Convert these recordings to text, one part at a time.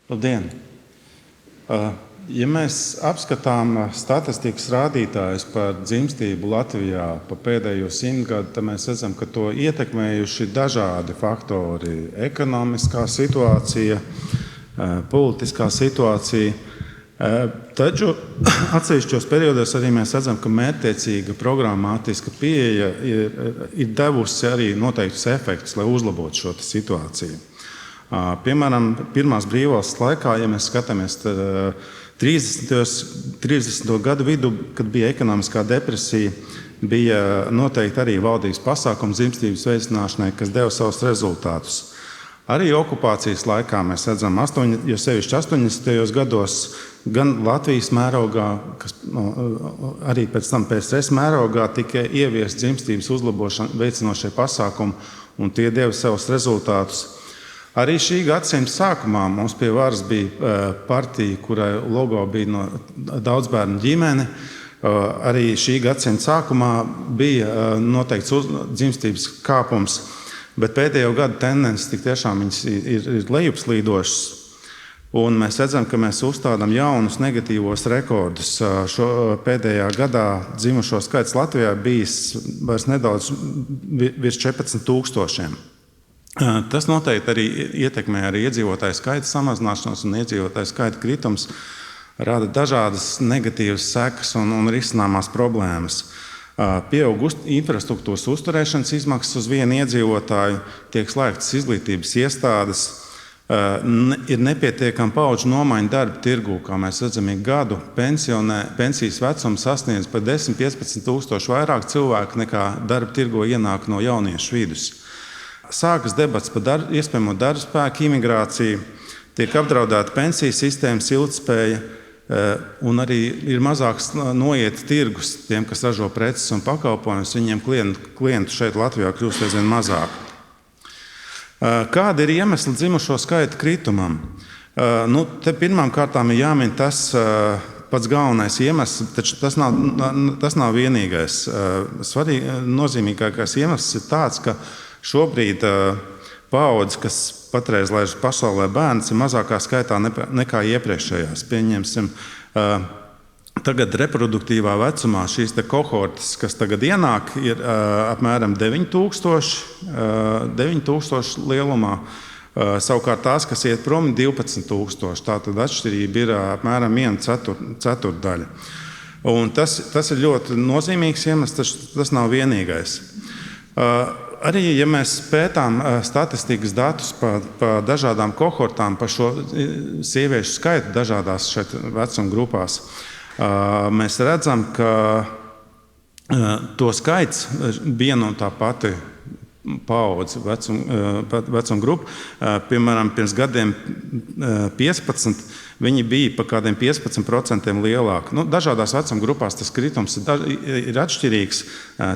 Labdien! Ja mēs apskatām statistikas rādītājus par dzimstību Latvijā pa pēdējo 100 gadu, tad mēs redzam, ka to ietekmējuši dažādi faktori - ekonomiskā situācija, politiskā situācija. Taču atsevišķos periodos arī mēs redzam, ka mērķtiecīga programmātiska pieeja ir devusi arī noteiktus efektus, lai uzlabotu šo situāciju. Piemēram, pirmās brīvvalsts laikā, ja mēs skatāmies 30. gadu vidu, kad bija ekonomiskā depresija, bija noteikti arī valdības pasākumi dzimstības veicināšanai, kas deva savus rezultātus. Arī okupācijas laikā mēs redzam, jo sevišķi 80. gados, gan Latvijas mērogā, arī pēc tam PSRS mērogā tika ieviesti dzimstības uzlabošana veicinošie pasākumi, un tie deva savus rezultātus. Arī šī gadsimta sākumā mums pie varas bija partija, kurai logo bija no daudzbērnu ģimene. Arī šī gadsimta sākumā bija noteikts dzimstības kāpums, bet pēdējo gadu tendences tik tiešām ir lejupslīdošas. Un mēs redzam, ka mēs uzstādām jaunus negatīvos rekordus. Pēdējā gadā dzimušo skaits Latvijā bijis vairs nedaudz virs 14 000. Tas noteikti arī ietekmē arī iedzīvotāju skaita samazināšanos, un iedzīvotāju skaita kritums rada dažādas negatīvas sekas un risināmās problēmas. Pieaug infrastruktūras uzturēšanas izmaksas uz vienu iedzīvotāju, tiek slēgtas izglītības iestādes, ir nepietiekama paudžu nomaiņa darba tirgū, kā mēs redzam, ik gadu pensijas vecums sasniedz par 10–15 tūkstoši vairāk cilvēku nekā darba tirgo ienāk no jauniešu vidus. Sākas debats par iespējamo darba spēku imigrāciju, tiek apdraudēta pensiju sistēmas ilgtspēja, un arī ir mazāks noiet tirgus tiem, kas ražo preces un pakalpojumus. Viņiem klientu šeit Latvijā kļūst aizvien mazāk. Kādi ir iemesli dzimušo skaita kritumam? Te pirmām kārtām ir jāmin tas pats galvenais iemesls, taču tas nav vienīgais. Nozīmīgākais iemesls ir tāds, ka šobrīd paaudzes, kas patreiz laiž pasaulē bērns, ir mazākā skaitā nekā iepriekšējās. Pieņemsim, tagad reproduktīvā vecumā šīs kohortes, kas tagad ienāk, ir apmēram 9000 lielumā. Savukārt tās, kas iet prom, ir 12 000. Tātad atšķirība ir apmēram 1/4. Un tas ir ļoti nozīmīgs iemesls, taču tas nav vienīgais. Arī, ja mēs pētām statistikas datus par dažādām kohortām, par šo sieviešu skaitu dažādās šeit vecuma grupās, mēs redzam, ka to skaits viena un tā pati paudze vecuma grupa, piemēram, pirms gadiem 15, viņi bija par kādiem 15% lielāki. Dažādās vecuma grupās tas kritums ir atšķirīgs.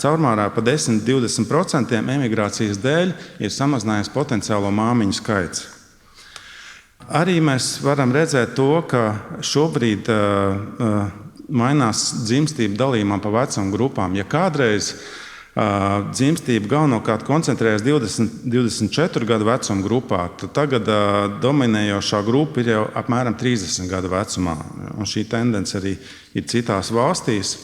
Caurmērā pa 10–20% emigrācijas dēļ ir samazinājies potenciālo māmiņu skaits. Arī mēs varam redzēt to, ka šobrīd mainās dzimstību dalījumā pa vecuma grupām. Ja kādreiz dzimstība galvenokārt koncentrējas 20–24 gadu vecuma grupā, tad tagad dominējošā grupa ir jau apmēram 30 gadu vecumā. Un šī tendence arī ir citās valstīs.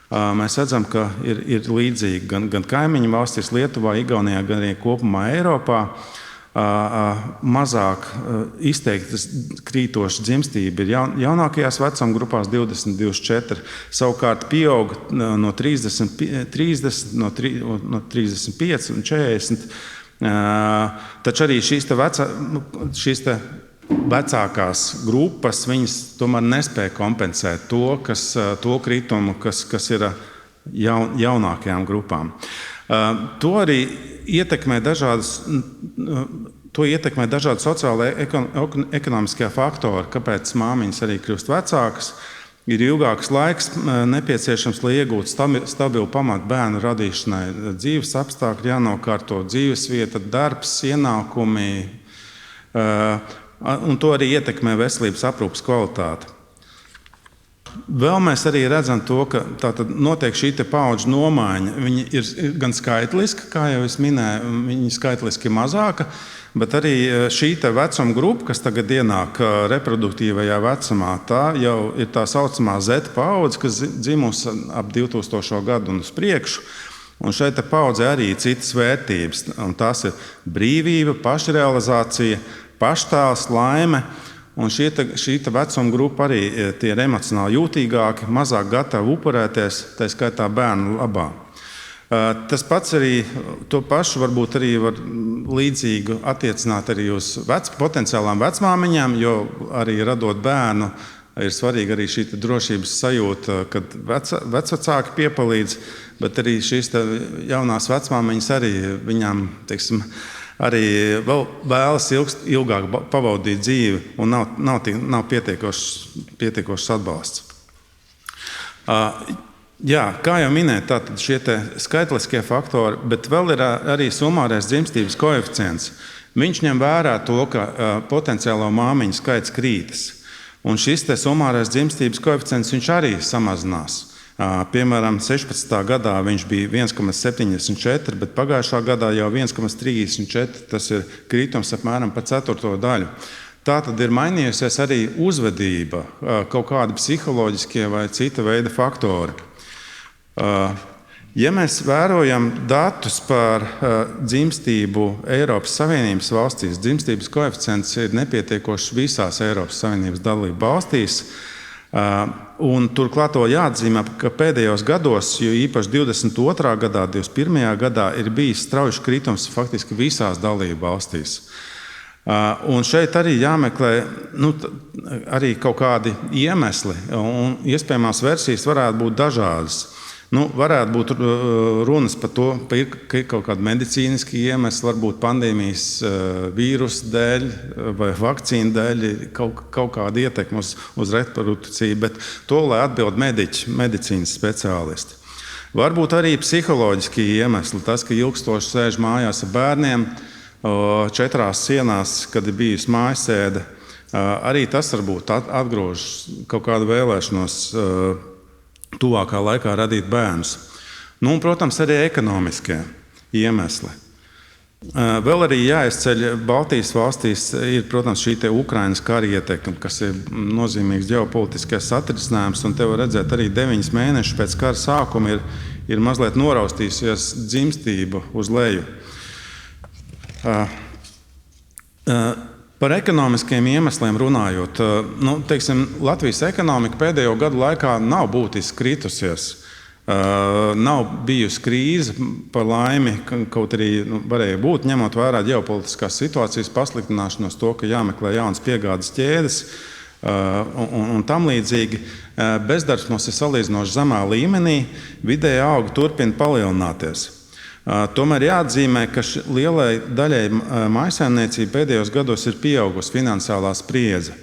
Mēs redzam, ka ir līdzīgi gan kaimiņu valstīs, Lietuvā, Igaunijā, gan arī kopumā Eiropā. Mazāk izteiktas krītoša dzimstība ir jaunākajās vecuma grupās 20–24. Savukārt pieaug no 30, no 35 un 40. Taču arī šīs vecākās grupas, viņas tomēr nespēja kompensēt to kritumu, kas ir jaunākajām grupām. To arī ietekmē dažādi sociāli ekonomiskie faktori, kāpēc māmiņas arī kļūst vecākas. Ir ilgāks laiks nepieciešams, lai iegūtu stabilu pamatu bērnu radīšanai. Dzīves apstākļi jānokārto, dzīvesvieta, darbs, ienākumi, un to arī ietekmē veselības aprūpes kvalitāti. Vēl mēs arī redzam to, ka notiek šī paudžu nomaiņa. Viņa ir gan skaitliska, kā jau es minēju, viņa skaitliski ir mazāka, bet arī šī vecuma grupa, kas tagad ienāk reproduktīvajā vecumā, tā jau ir tā saucamā Z paudze, kas dzimusi ap 2000. gadu un uz priekšu. Un šeit paudzē arī ir citas vērtības. Un tās ir brīvība, pašrealizācija, paštēls, laime. Un šī vecuma grupa arī ir emocionāli jūtīgāki, mazāk gatavi upurēties, tā skaitā bērnu labā. Tas pats arī, to pašu varbūt arī var līdzīgu attiecināt arī uz potenciālām vecmāmiņām, jo arī radot bērnu, ir svarīga arī šī drošības sajūta, kad vecvecāki piepalīdz, bet arī šīs jaunās vecmāmiņas arī viņām, teiksim, arī vēl vēlas ilgāk pavadīt dzīvi un nav pietiekošs atbalsts. Jā, kā jau minēju, tātad šie skaitliskie faktori, bet vēl ir arī sumārēs dzimstības koeficients. Viņš ņem vērā to, ka potenciālo māmiņu skaits krītas. Un šis sumārēs dzimstības koeficients viņš arī samazinās. Piemēram, 16. gadā viņš bija 1,74, bet pagājušā gadā jau 1,34. Tas ir krītums apmēram par ceturto daļu. Tā tad ir mainījusies arī uzvedība, kaut kādi psiholoģiskie vai cita veida faktori. Ja mēs vērojam datus par dzimstību Eiropas Savienības valstīs, dzimstības koeficients ir nepietiekošs visās Eiropas Savienības dalību valstīs. Un turklāt to jāatzīmē, ka pēdējos gados, jo īpaši 22. gadā, 21. gadā, ir bijis strauji kritums faktiski visās dalību valstīs. Un šeit arī jāmeklē arī kaut kādi iemesli, un iespējamās versijas varētu būt dažādas. Varētu būt runas par to, ka ir kaut kāda medicīniska iemesla, varbūt pandēmijas vīrusu dēļ vai vakcīnu dēļ kaut kāda ietekme uz reprodukciju, bet to, lai atbild medicīnas speciālisti. Varbūt arī psiholoģiski iemesli, tas, ka ilgstoši sēž mājās ar bērniem, 4 sienās, kad ir bijusi mājasēde, arī tas varbūt atgrūž kaut kādu vēlēšanos tuvākā laikā radīt bērnus. Un, protams, arī ekonomiskie iemesli. Vēl arī jāizceļ Baltijas valstīs ir, protams, šī Ukrainas kara ietekme, kas ir nozīmīgs ģeopolitiskais atrisinājums. Un te var redzēt, arī 9 mēnešus pēc kara sākuma ir mazliet noraustījusies dzimstība uz leju. Par ekonomiskiem iemesliem runājot, Latvijas ekonomika pēdējo gadu laikā nav būtiski kritusies. Nav bijusi krīze, par laimi, kaut arī varēja būt, ņemot vērā ģeopolitiskās situācijas pasliktināšanos, to, ka jāmeklē jaunas piegādes ķēdes un tam līdzīgi. Bezdarbs mums ir salīdzinoši zemā līmenī, vidēji augi turpina palielināties. Tomēr jāatzīmē, ka lielai daļai mājsaimniecību pēdējos gados ir pieaugusi finansiālā spriedze,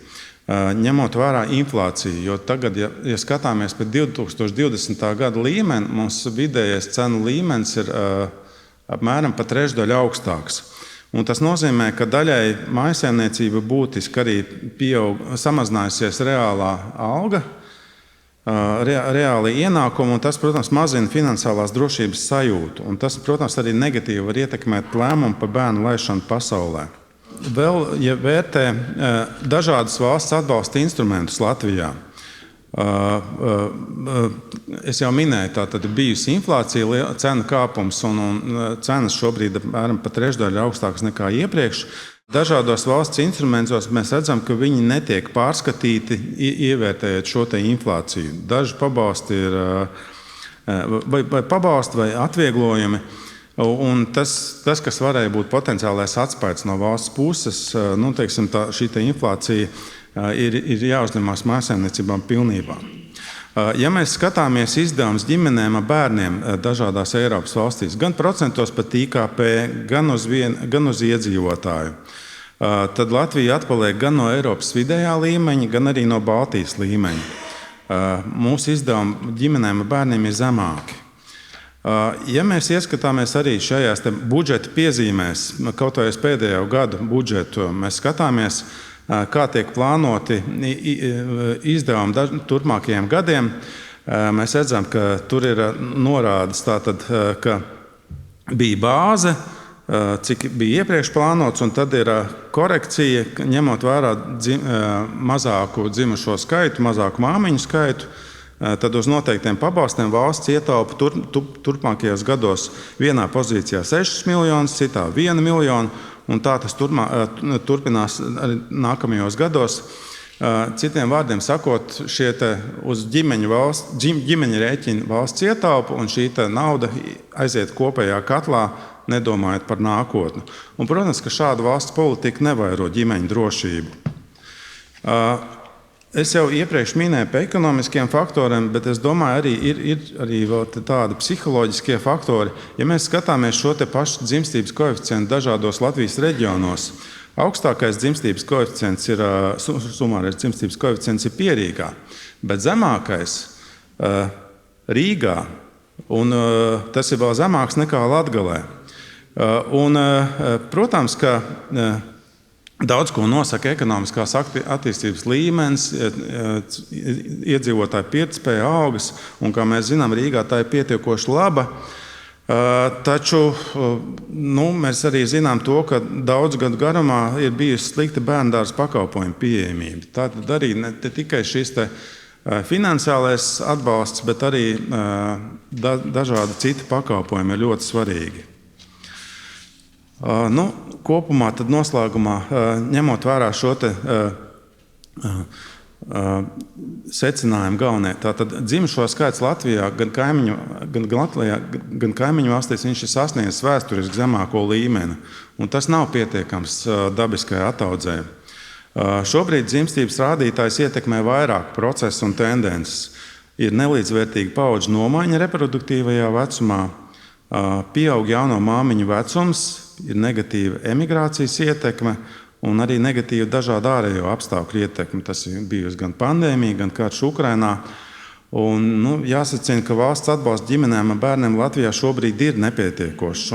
ņemot vērā inflāciju. Jo tagad, ja skatāmies pēc 2020. gada līmeni, mums vidējais cenu līmenis ir apmēram pa trešdaļu augstāks. Un tas nozīmē, ka daļai mājsaimniecība būtiski arī samazinājusies reālā alga, reāli ienākumi, un tas, protams, mazina finansiālās drošības sajūtu. Un tas, protams, arī negatīvi var ietekmēt lēmumu par bērnu laišanu pasaulē. Vēl, ja vērtē dažādas valsts atbalsta instrumentus Latvijā, es jau minēju, tā tad ir bijusi inflācija, cenu kāpums, un cenas šobrīd apmēram pa trešdaļu augstākas nekā iepriekš. Dažādos valsts instrumentos mēs redzam, ka viņi netiek pārskatīti, ievērtējot šo inflāciju. Daži pabalsti ir vai pabalsti vai atvieglojumi. Un tas, kas varēja būt potenciālais atspējas no valsts puses, šī inflācija ir jāuzņemās mājsaimniecībām pilnībā. Ja mēs skatāmies izdevumus ģimenēm ar bērniem dažādās Eiropas valstīs, gan procentos pat IKP, gan uz iedzīvotāju, tad Latvija atpaliek gan no Eiropas vidējā līmeņa, gan arī no Baltijas līmeņa. Mūsu izdevumi ģimenēm ar bērniem ir zemāki. Ja mēs ieskatāmies arī šajās budžeta piezīmēs, kaut vai uz pēdējo gadu budžetu, mēs skatāmies, kā tiek plānoti izdevumi turpmākajiem gadiem, mēs redzam, ka tur ir norādes tātad, ka bija bāze, cik bija iepriekš plānots, un tad ir korekcija, ņemot vērā mazāku dzimušo skaitu, mazāku māmiņu skaitu. Tad uz noteiktiem pabalstiem valsts ietaupa turpmākajos gados vienā pozīcijā 6 miljonus, citā 1 miljonu, un tā tas turpinās arī nākamajos gados. Citiem vārdiem sakot, šie uz ģimeņa rēķina valsts ietaupa, un šī nauda aiziet kopējā katlā, nedomājot par nākotni. Un, protams, ka šāda valsts politika nevairo ģimeņu drošību. Es jau iepriekš minēju par ekonomiskiem faktoriem, bet es domāju, ir arī vēl tādi psiholoģiskie faktori. Ja mēs skatāmies šo te pašu dzimstības koeficientu dažādos Latvijas reģionos, augstākais dzimstības koeficients sumārais dzimstības koeficients ir Pierīgā, bet zemākais Rīgā, un tas ir vēl zemāks nekā Latgalē. Un, protams, ka daudz ko nosaka ekonomiskās attīstības līmenis, iedzīvotāju pirktspēja augas, un, kā mēs zinām, Rīgā tā ir pietiekoši laba. Taču mēs arī zinām to, ka daudzu gadu garumā ir bijusi slikta bērndārza pakalpojumu pieejamība. Tātad arī ne tikai šis finansiālais atbalsts, bet arī dažādi citi pakalpojumi ir ļoti svarīgi. Kopumā tad noslēgumā, ņemot vērā šo secinājumu galvenie, tātad dzimušo skaits Latvijā, gan kaimiņu valstīs, viņš ir sasniedzis vēsturiski zemāko līmeni, un tas nav pietiekams dabiskai ataudzē. Šobrīd dzimstības rādītājs ietekmē vairāk procesu un tendences. Ir nelīdzvērtīga paudžu nomaiņa reproduktīvajā vecumā, pieaug jauno māmiņu vecums, ir negatīva emigrācijas ietekme un arī negatīva dažādu ārējo apstākļu ietekme. Tas ir bijusi gan pandēmija, gan karš Ukrainā. Un, jāsacina, ka valsts atbalsts ģimenēm un bērniem Latvijā šobrīd ir nepietiekošs.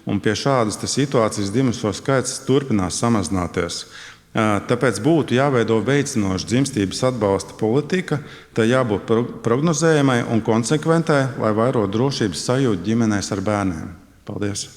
Un pie šādas situācijas dzimušo skaits turpinās samazināties. Tāpēc būtu jāveido veicinoša dzimstības atbalsta politika, tai jābūt prognozējamai un konsekventai, lai vairotu drošības sajūtu ģimenēs ar bērniem. Paldies!